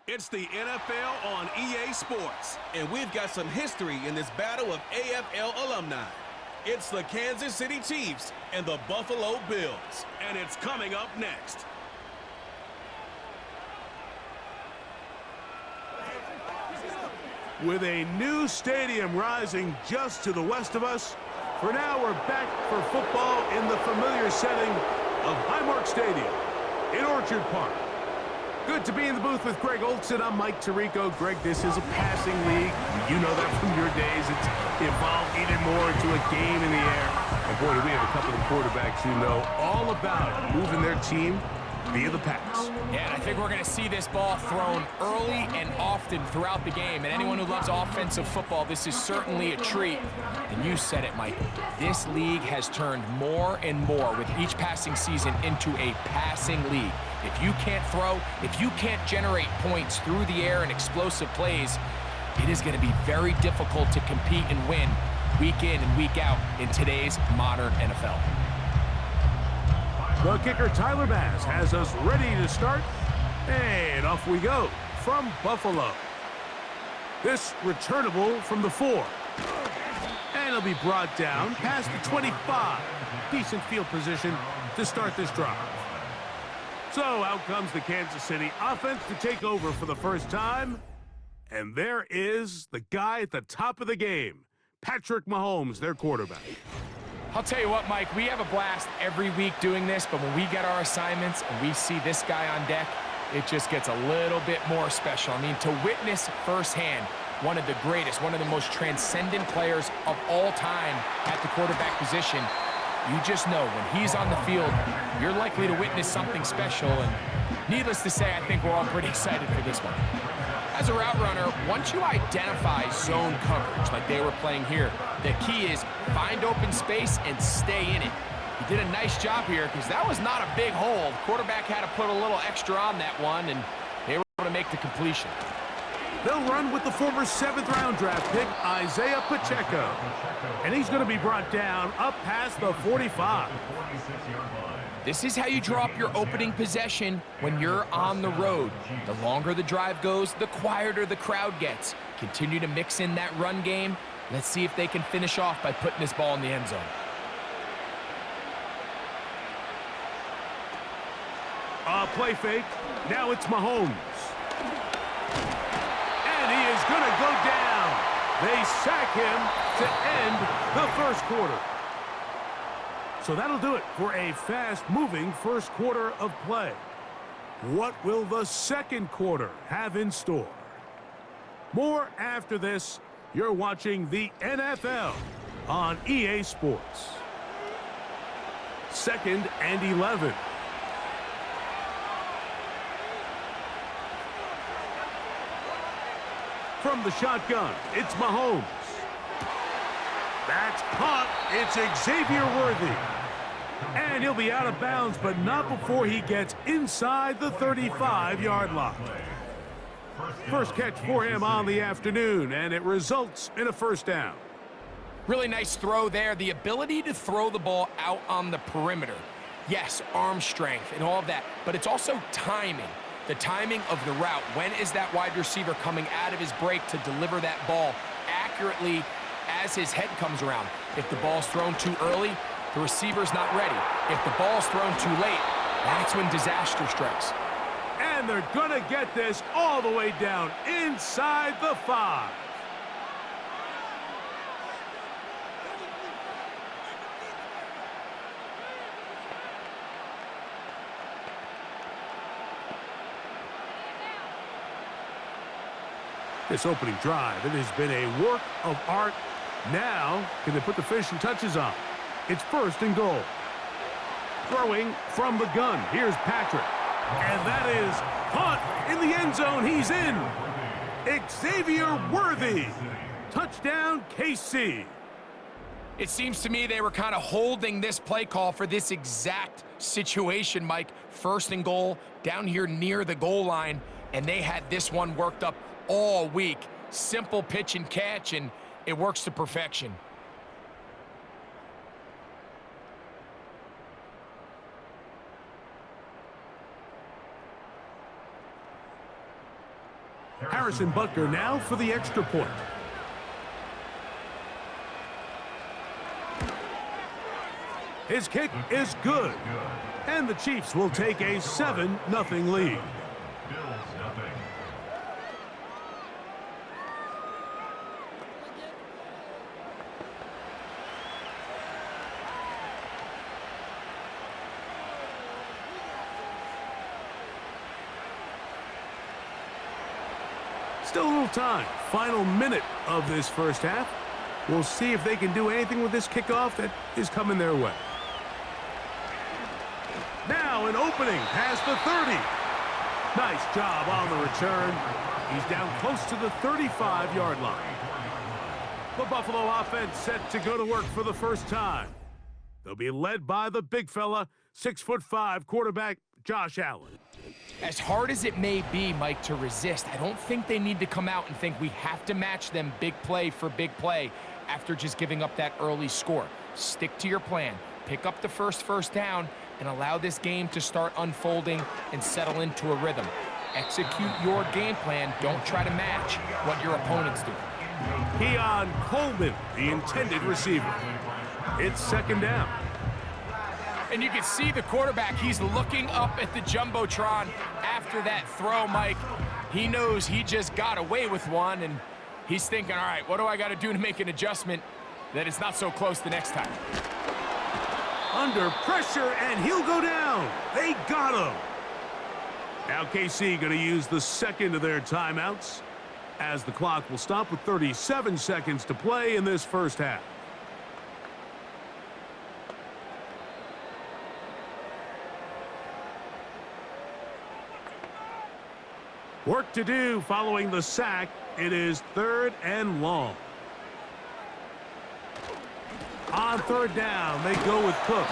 It's the NFL on EA Sports, and we've got some history in this battle of AFL alumni. It's the Kansas City Chiefs and the Buffalo Bills. And it's coming up next. With a new stadium rising just to the west of us, for now we're back for football in the familiar setting of Highmark Stadium in Orchard Park. Good to be in the booth with Greg Olson. I'm Mike Tirico. Greg, this is a passing league. You know that from your days. It's evolved even more into a game in the air. And boy, do we have a couple of quarterbacks who know all about moving their team via the pass. Yeah, and I think we're going to see this ball thrown early and often throughout the game. And anyone who loves offensive football, this is certainly a treat. And you said it, Mike. This league has turned more and more with each passing season into a passing league. If you can't throw, if you can't generate points through the air and explosive plays, it is going to be very difficult to compete and win week in and week out in today's modern NFL. The kicker, Tyler Bass, has us ready to start, and off we go from Buffalo. This returnable from the 4. And it'll be brought down past the 25. Decent field position to start this drive. So out comes the Kansas City offense to take over for the first time. And there is the guy at the top of the game, Patrick Mahomes, their quarterback. I'll tell you what, Mike, we have a blast every week doing this, but when we get our assignments and we see this guy on deck, it just gets a little bit more special. I mean, to witness firsthand one of the greatest, one of the most transcendent players of all time at the quarterback position, you just know when he's on the field, you're likely to witness something special. And needless to say, I think we're all pretty excited for this one. As a route runner, once you identify zone coverage like they were playing here, the key is find open space and stay in it. He did a nice job here because that was not a big hole. The quarterback had to put a little extra on that one, and they were able to make the completion. They'll run with the former 7th-round draft pick, Isaiah Pacheco. And he's going to be brought down up past the 45. This is how you draw up your opening possession when you're on the road. The longer the drive goes, the quieter the crowd gets. Continue to mix in that run game. Let's see if they can finish off by putting this ball in the end zone. Play fake. Now it's Mahomes. And he is going to go down. They sack him to end the first quarter. So that'll do it for a fast-moving first quarter of play. What will the second quarter have in store? More after this. You're watching the NFL on EA Sports. 2nd and 11. From the shotgun, it's Mahomes. That's caught. It's Xavier Worthy. And he'll be out of bounds, but not before he gets inside the 35-yard line. First catch for him on the afternoon, and it results in a first down. Really nice throw there. The ability to throw the ball out on the perimeter. Yes, arm strength and all of that, but it's also timing. The timing of the route. When is that wide receiver coming out of his break to deliver that ball accurately as his head comes around? If the ball's thrown too early, the receiver's not ready. If the ball's thrown too late, that's when disaster strikes. And they're going to get this all the way down inside the 5. This opening drive, it has been a work of art. Now, can they put the finishing touches on? It's 1st and goal. Throwing from the gun. Here's Patrick. And that is caught in the end zone. He's in. Xavier Worthy. Touchdown, KC. It seems to me they were kind of holding this play call for this exact situation, Mike. 1st and goal, down here near the goal line, and they had this one worked up all week. Simple pitch and catch, and it works to perfection. Harrison Butker now for the extra point. His kick is good. And the Chiefs will take a 7-0 lead. Still a little time. Final minute of this first half. We'll see if they can do anything with this kickoff that is coming their way. Now an opening past the 30. Nice job on the return. He's down close to the 35-yard line. The Buffalo offense set to go to work for the first time. They'll be led by the big fella, 6'5" quarterback Josh Allen. As hard as it may be, Mike, to resist, I don't think they need to come out and think we have to match them big play for big play after just giving up that early score. Stick to your plan. Pick up the first down and allow this game to start unfolding and settle into a rhythm. Execute your game plan. Don't try to match what your opponent's doing. Keon Coleman, the intended receiver. It's second down. And you can see the quarterback, he's looking up at the Jumbotron after that throw, Mike. He knows he just got away with one, and he's thinking, all right, what do I got to do to make an adjustment that it's not so close the next time? Under pressure, and he'll go down. They got him. Now KC going to use the second of their timeouts as the clock will stop with 37 seconds to play in this first half. Work to do following the sack. It is 3rd and long. On 3rd down, they go with Cook.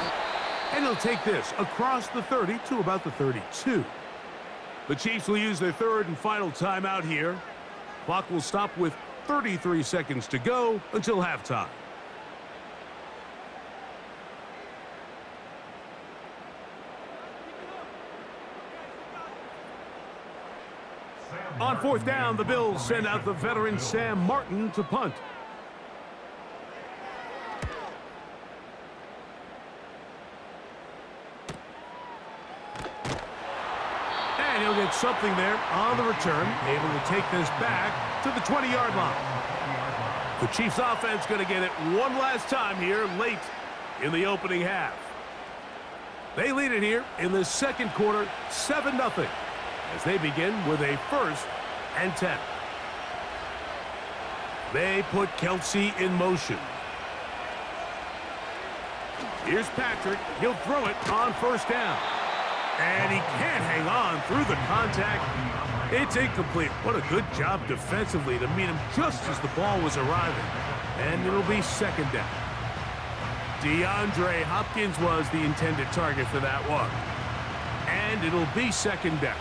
And he'll take this across the 30 to about the 32. The Chiefs will use their 3rd and final timeout here. Clock will stop with 33 seconds to go until halftime. On 4th down, the Bills send out the veteran Sam Martin to punt. And he'll get something there on the return, able to take this back to the 20-yard line. The Chiefs offense going to get it one last time here late in the opening half. They lead it here in the second quarter, 7-0. As they begin with a 1st and 10. They put Kelsey in motion. Here's Patrick. He'll throw it on 1st down. And he can't hang on through the contact. It's incomplete. What a good job defensively to meet him just as the ball was arriving. And it'll be 2nd down. DeAndre Hopkins was the intended target for that one. And it'll be 2nd down.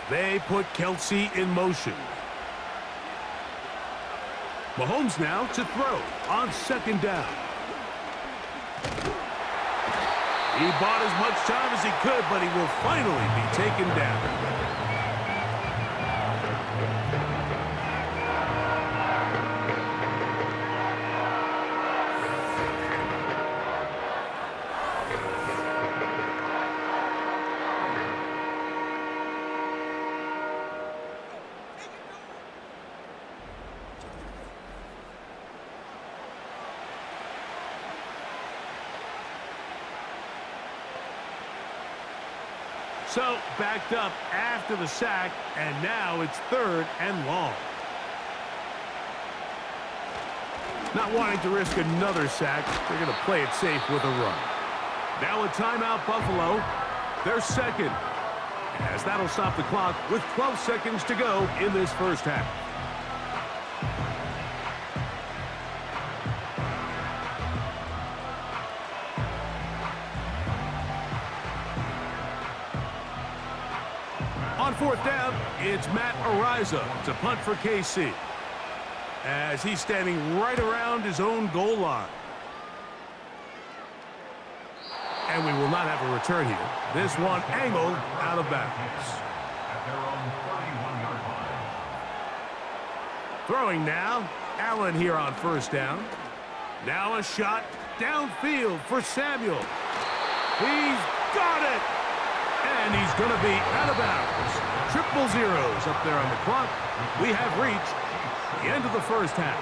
They put Kelsey in motion. Mahomes now to throw on 2nd down. He bought as much time as he could, but he will finally be taken down. So, backed up after the sack, and now it's 3rd and long. Not wanting to risk another sack, they're going to play it safe with a run. Now a timeout, Buffalo. They're 2nd, as that'll stop the clock with 12 seconds to go in this first half. On 4th down, it's Matt Ariza to punt for KC, as he's standing right around his own goal line. And we will not have a return here. This one angled out of bounds. Throwing now. Allen here on first down. Now a shot downfield for Samuel. He's got it. And he's going to be out of bounds. Triple zeros up there on the clock. We have reached the end of the first half.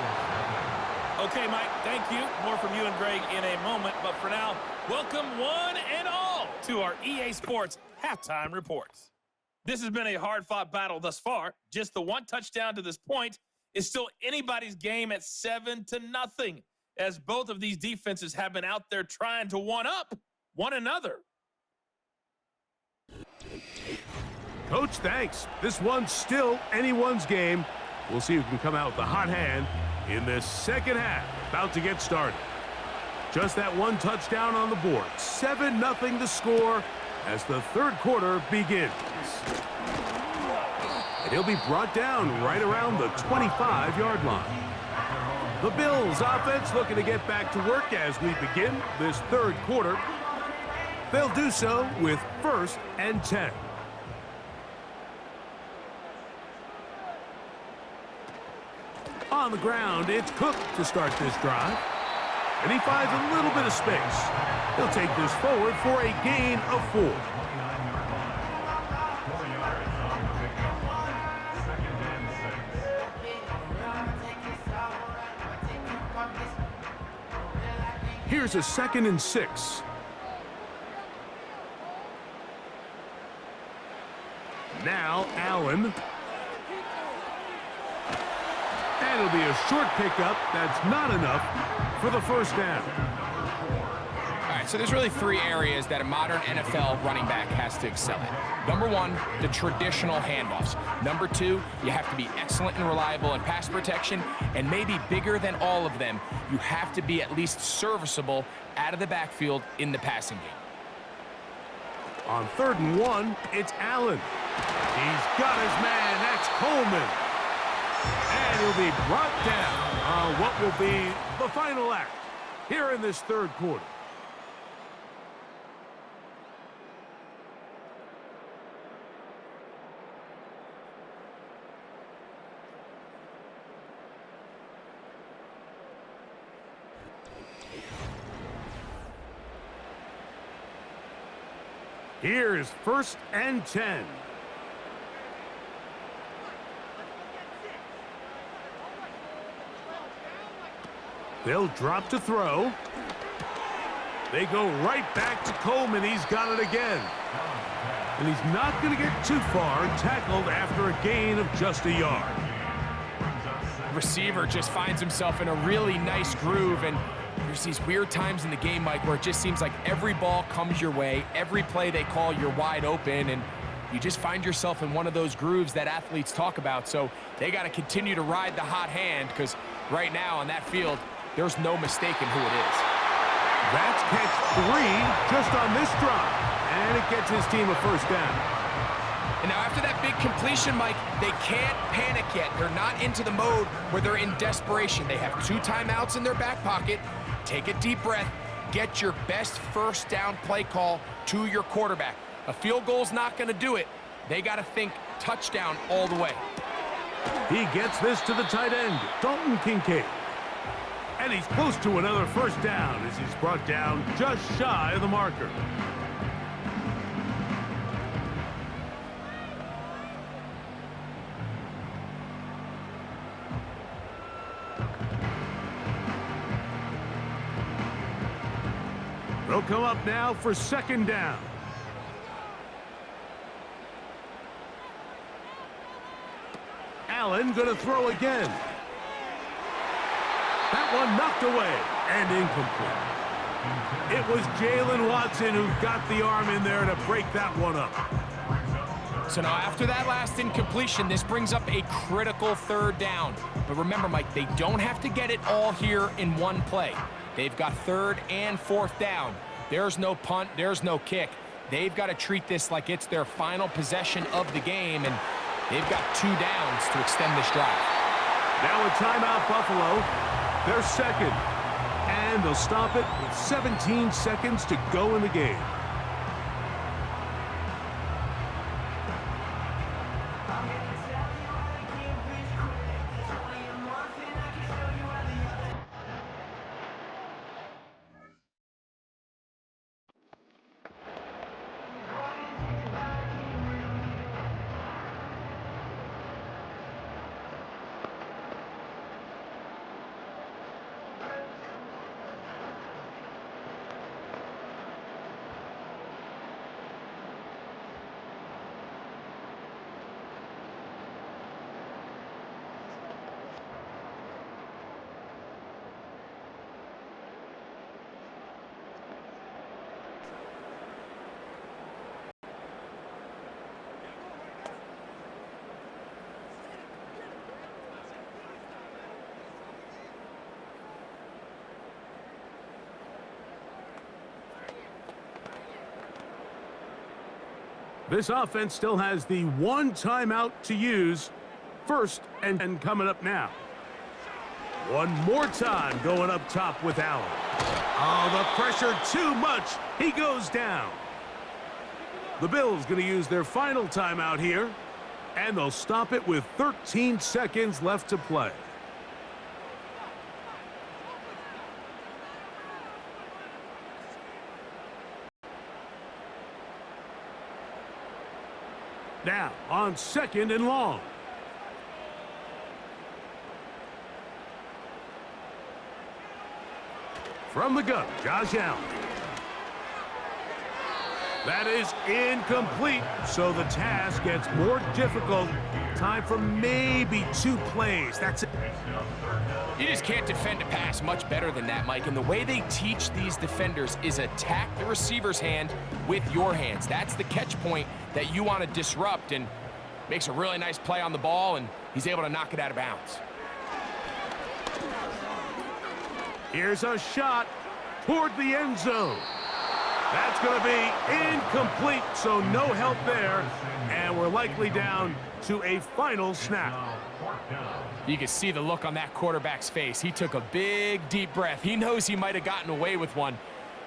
Okay, Mike, thank you. More from you and Greg in a moment. But for now, welcome one and all to our EA Sports Halftime Reports. This has been a hard-fought battle thus far. Just the one touchdown to this point is still anybody's game at 7-0, as both of these defenses have been out there trying to one-up one another. Coach, thanks. This one's still anyone's game. We'll see who can come out with the hot hand in this second half. About to get started. Just that one touchdown on the board. 7-0 to score as the third quarter begins. And he'll be brought down right around the 25-yard line. The Bills offense looking to get back to work as we begin this third quarter. They'll do so with 1st and 10. On the ground, it's Cook to start this drive. And he finds a little bit of space. He'll take this forward for a gain of 4. Here's a 2nd and 6. Now Allen. And it'll be a short pickup. That's not enough for the first down. All right, so there's really 3 areas that a modern NFL running back has to excel in. Number 1, the traditional handoffs. Number 2, you have to be excellent and reliable in pass protection. And maybe bigger than all of them, you have to be at least serviceable out of the backfield in the passing game. On 3rd and 1, it's Allen. He's got his man. That's Coleman. And he'll be brought down on what will be the final act here in this third quarter. Here's 1st and 10. They'll drop to throw. They go right back to Coleman. He's got it again. And he's not going to get too far, tackled after a gain of just a yard. Receiver just finds himself in a really nice groove, and there's these weird times in the game, Mike, where it just seems like every ball comes your way, every play they call, you're wide open, and you just find yourself in one of those grooves that athletes talk about. So they got to continue to ride the hot hand, because right now on that field, there's no mistaking who it is. That's catch 3 just on this drive, and it gets his team a first down. And now after that big completion, Mike, they can't panic yet. They're not into the mode where they're in desperation. They have 2 timeouts in their back pocket. Take a deep breath. Get your best first down play call to your quarterback. A field goal's not going to do it. They got to think touchdown all the way. He gets this to the tight end, Dalton Kincaid. And he's close to another first down as he's brought down just shy of the marker. They'll come up now for 2nd down. Allen going to throw again. That one knocked away and incomplete. It was Jalen Watson who got the arm in there to break that one up. So now after that last incompletion, this brings up a critical 3rd down. But remember, Mike, they don't have to get it all here in one play. They've got 3rd and 4th down. There's no punt, there's no kick. They've got to treat this like it's their final possession of the game, and they've got 2 downs to extend this drive. Now a timeout, Buffalo. They're 2nd And they'll stop it with 17 seconds to go in the game. This offense still has the one timeout to use. First and coming up now. One more time going up top with Allen. Oh, the pressure too much. He goes down. The Bills going to use their final timeout here, and they'll stop it with 13 seconds left to play. Now, on 2nd and long. From the gun, Josh Allen. That is incomplete, so the task gets more difficult. Time for maybe 2 plays. That's it. You just can't defend a pass much better than that, Mike. And the way they teach these defenders is attack the receiver's hand with your hands. That's the catch point that you want to disrupt, and makes a really nice play on the ball, and he's able to knock it out of bounds. Here's a shot toward the end zone. That's going to be incomplete, so no help there, and we're likely down to a final snap. You can see the look on that quarterback's face. He took a big, deep breath. He knows he might have gotten away with one.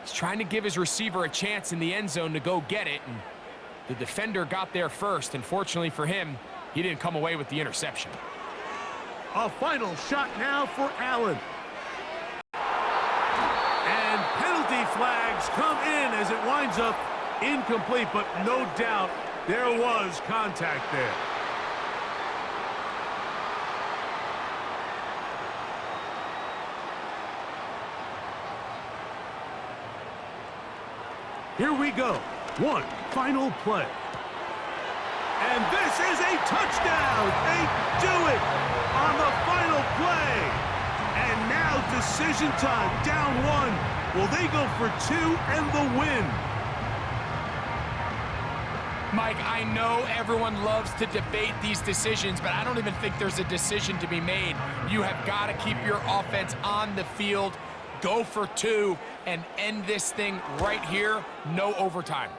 He's trying to give his receiver a chance in the end zone to go get it, and the defender got there first, and fortunately for him, he didn't come away with the interception. A final shot now for Allen. And penalty flags come in as it winds up incomplete, but no doubt there was contact there. Here we go. One final play. And this is a touchdown. They do it on the final play. And now decision time. Down 1. Will they go for 2 and the win? Mike, I know everyone loves to debate these decisions, but I don't even think there's a decision to be made. You have got to keep your offense on the field, go for 2, and end this thing right here. No overtime.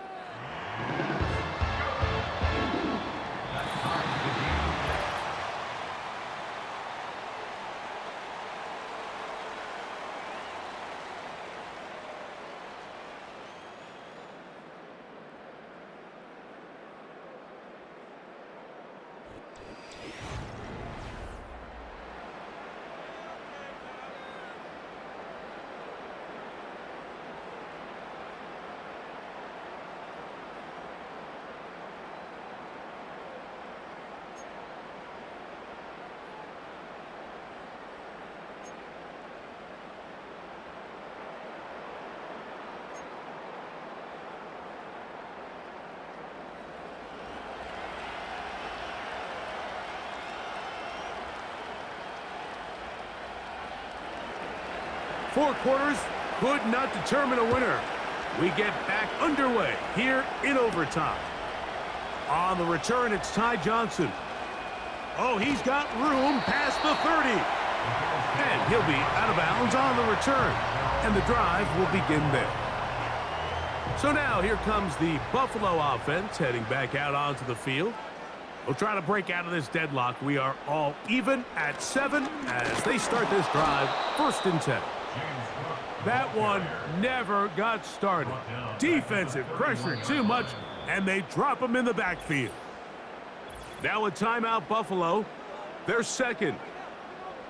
Four quarters could not determine a winner. We get back underway here in overtime. On the return, it's Ty Johnson. Oh, he's got room past the 30. And he'll be out of bounds on the return. And the drive will begin there. So now here comes the Buffalo offense heading back out onto the field. We'll try to break out of this deadlock. We are all even at 7 as they start this drive, 1st and 10. That one never got started. Defensive pressure too much, and they drop him in the backfield. Now a timeout, Buffalo. They're second.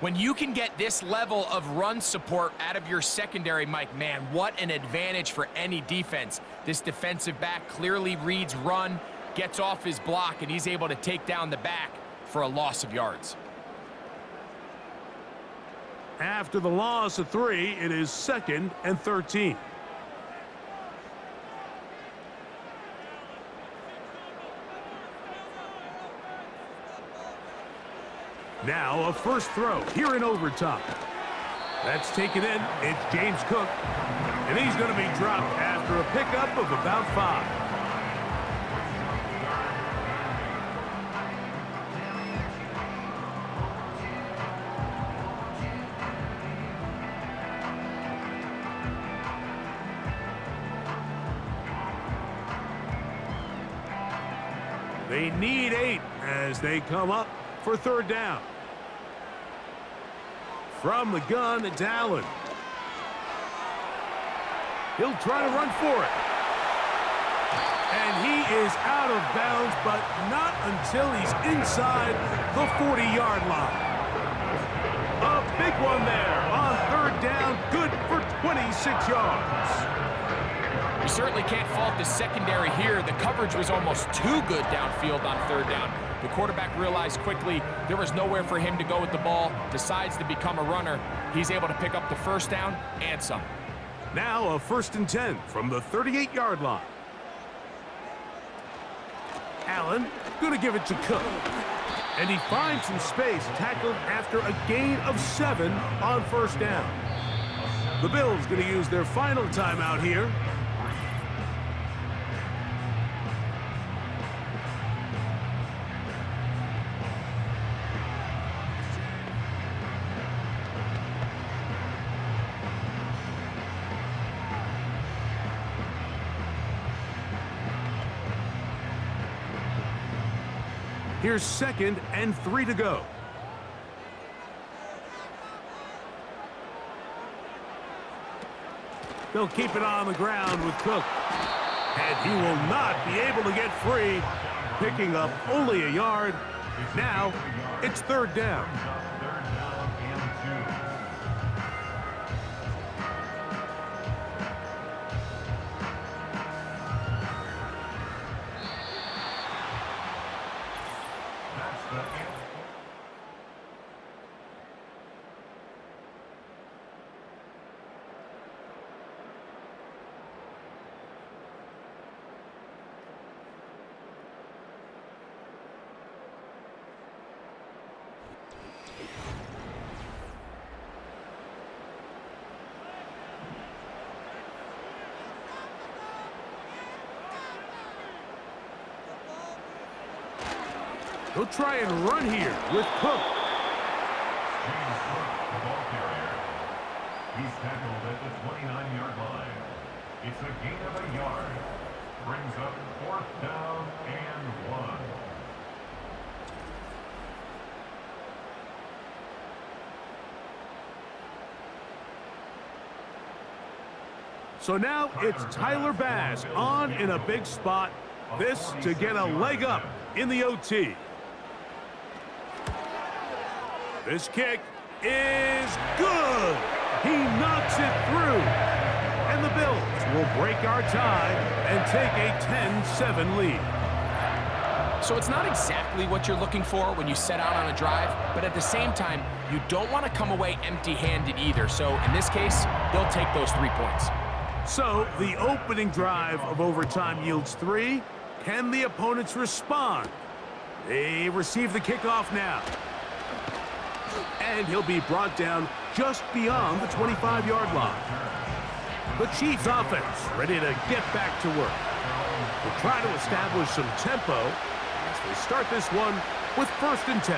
When you can get this level of run support out of your secondary, Mike, man, what an advantage for any defense. This defensive back clearly reads run, gets off his block, and he's able to take down the back for a loss of yards. After the loss of 3, it is 2nd and 13. Now a first throw here in overtime. That's taken in. It's James Cook. And he's going to be dropped after a pickup of about 5. They need 8 as they come up for 3rd down. From the gun, it's Allen. He'll try to run for it. And he is out of bounds, but not until he's inside the 40-yard line. A big one there on 3rd down, good for 26 yards. You certainly can't fault the secondary here. The coverage was almost too good downfield on 3rd down. The quarterback realized quickly there was nowhere for him to go with the ball, decides to become a runner. He's able to pick up the 1st down and some. Now a 1st and 10 from the 38-yard line. Allen going to give it to Cook. And he finds some space, tackled after a gain of 7 on 1st down. The Bills going to use their final timeout here. Here's 2nd and 3 to go. They'll keep it on the ground with Cook. And he will not be able to get free, picking up only a yard. Now it's 3rd down. He'll try and run here with Cook. He's tackled at the 29-yard line. It's a gain of a yard. Brings up 4th down and 1. So now it's Tyler Bass on in a big spot. This to get a leg up in the OT. This kick is good. He knocks it through. And the Bills will break our tie and take a 10-7 lead. So it's not exactly what you're looking for when you set out on a drive, but at the same time, you don't want to come away empty-handed either. So in this case, they'll take those 3 points. So the opening drive of overtime yields 3. Can the opponents respond? They receive the kickoff now. And he'll be brought down just beyond the 25-yard line. The Chiefs offense ready to get back to work. They'll try to establish some tempo as they start this one with 1st and 10.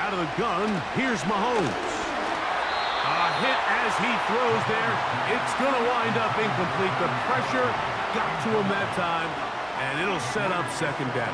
Out of the gun, here's Mahomes. A hit as he throws there. It's going to wind up incomplete. The pressure got to him that time, and it'll set up 2nd down.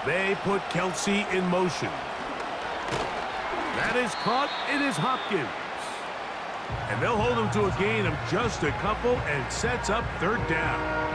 They put Kelsey in motion. That is caught. It is Hopkins. And they'll hold him to a gain of just a couple and sets up third down.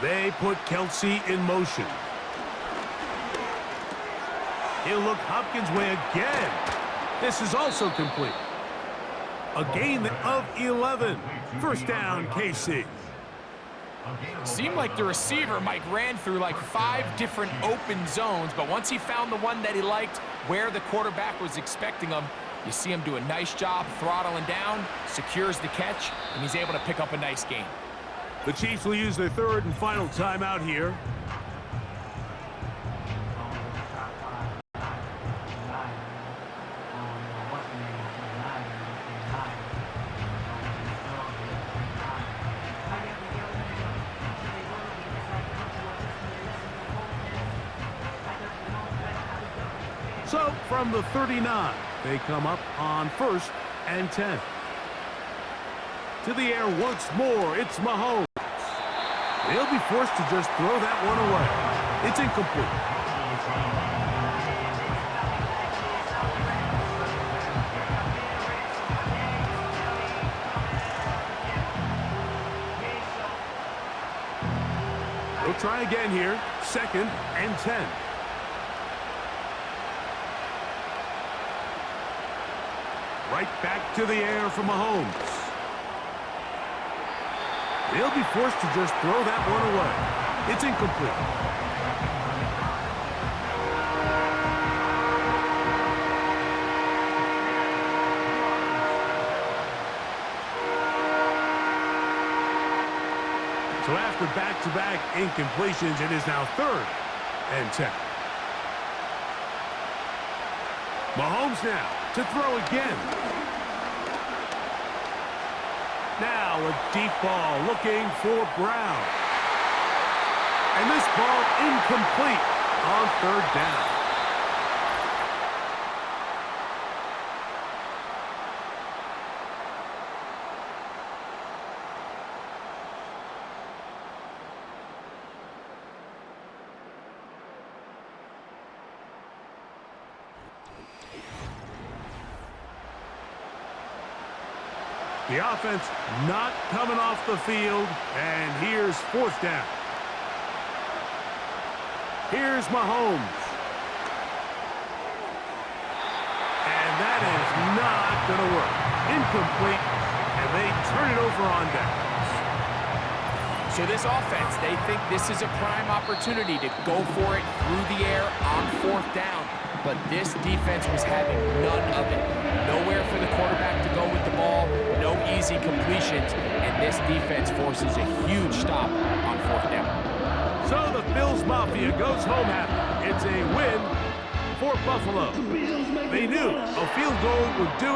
They put Kelsey in motion. He'll look Hopkins' way again. This is also complete. A gain of 11. First down, KC. Seemed like the receiver, Mike, ran through like 5 different open zones, but once he found the one that he liked, where the quarterback was expecting him, you see him do a nice job throttling down, secures the catch, and he's able to pick up a nice gain. The Chiefs will use their third and final timeout here. So from the 39, they come up on 1st and 10. To the air once more, it's Mahomes. They'll be forced to just throw that one away. It's incomplete. They'll try again here. 2nd and 10. Right back to the air for Mahomes. They'll be forced to just throw that one away. It's incomplete. So after back-to-back incompletions, it is now 3rd and 10. Mahomes now to throw again. Now a deep ball looking for Brown. And this ball incomplete on 3rd down. The offense not coming off the field, and here's 4th down. Here's Mahomes. And that is not going to work. Incomplete, and they turn it over on downs. So this offense, they think this is a prime opportunity to go for it through the air on 4th down. But this defense was having none of it. Nowhere for the quarterback to go with the ball, no easy completions, and this defense forces a huge stop on 4th down. So the Bills Mafia goes home happy. It's a win for Buffalo. They knew a field goal would do it.